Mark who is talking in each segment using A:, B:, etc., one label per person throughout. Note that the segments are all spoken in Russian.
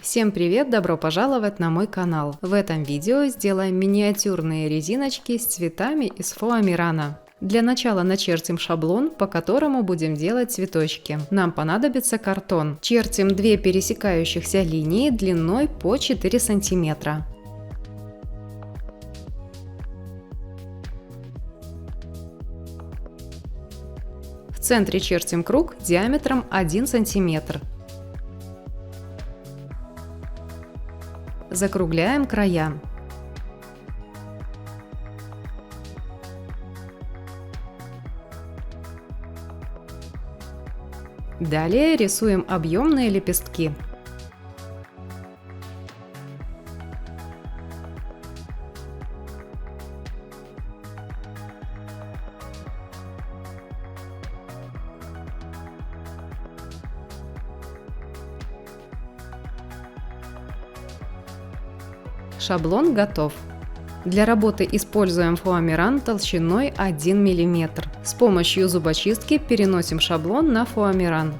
A: Всем привет! Добро пожаловать на мой канал! В этом видео сделаем миниатюрные резиночки с цветами из фоамирана. Для начала начертим шаблон, по которому будем делать цветочки. Нам понадобится картон. Чертим 2 пересекающихся линии длиной по 4 сантиметра. В центре чертим круг диаметром 1 сантиметр. Закругляем края. Далее рисуем объемные лепестки. Шаблон готов. Для работы используем фоамиран толщиной 1 мм. С помощью зубочистки переносим шаблон на фоамиран.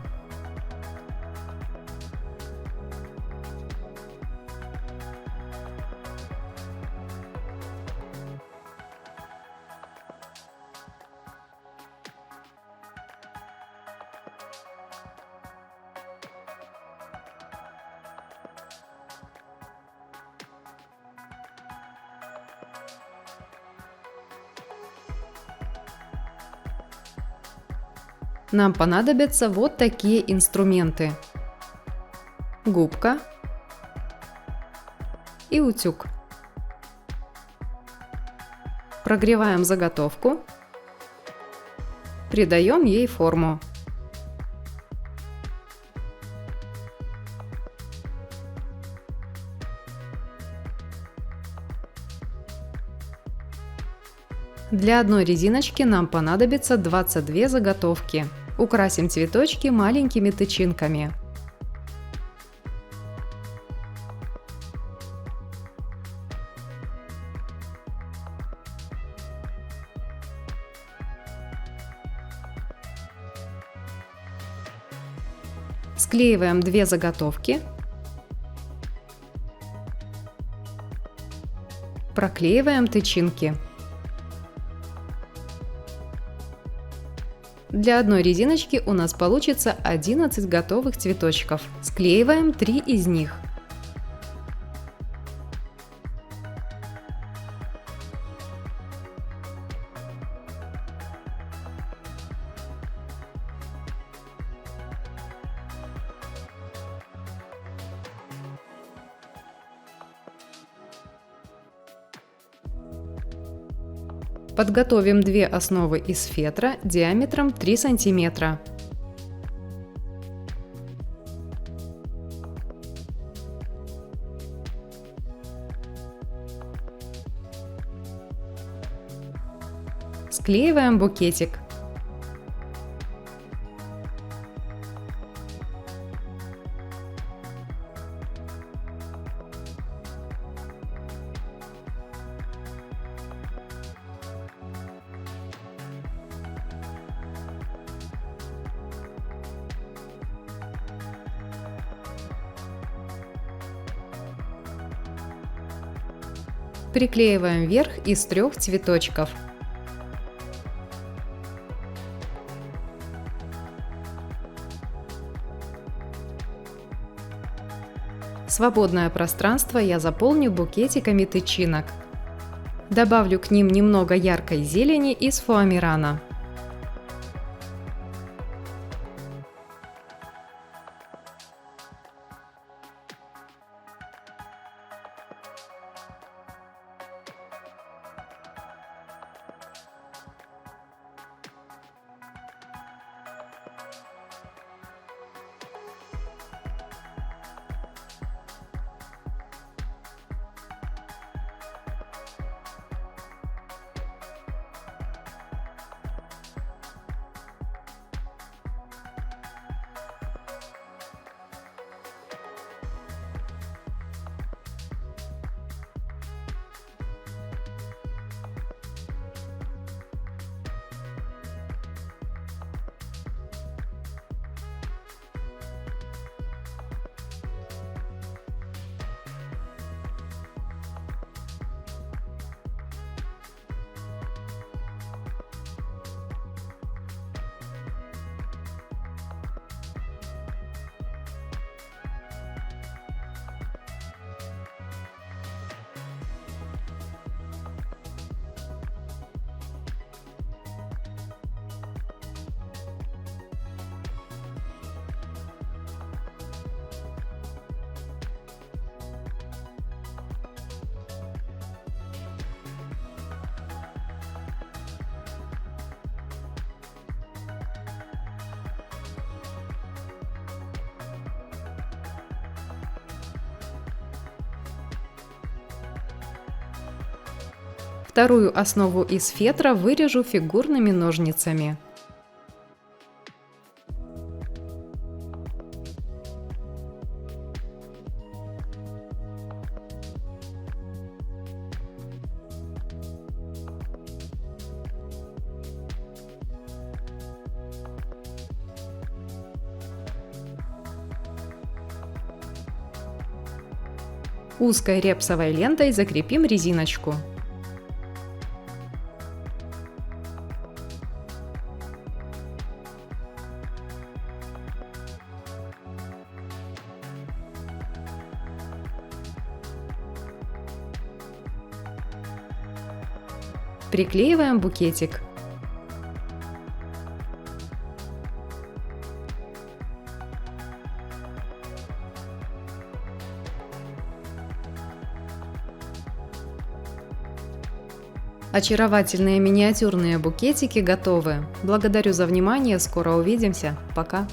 A: Нам понадобятся вот такие инструменты: губка и утюг. Прогреваем заготовку, придаем ей форму. Для одной резиночки нам понадобится 22 заготовки. Украсим цветочки маленькими тычинками. Склеиваем 2 заготовки. Проклеиваем тычинки. Для одной резиночки у нас получится 11 готовых цветочков. Склеиваем 3 из них. Подготовим 2 основы из фетра диаметром 3 сантиметра. Склеиваем букетик. Приклеиваем верх из 3 цветочков. Свободное пространство я заполню букетиками тычинок. Добавлю к ним немного яркой зелени из фоамирана. Вторую основу из фетра вырежу фигурными ножницами. Узкой репсовой лентой закрепим резиночку. Приклеиваем букетик. Очаровательные миниатюрные букетики готовы. Благодарю за внимание, скоро увидимся. Пока!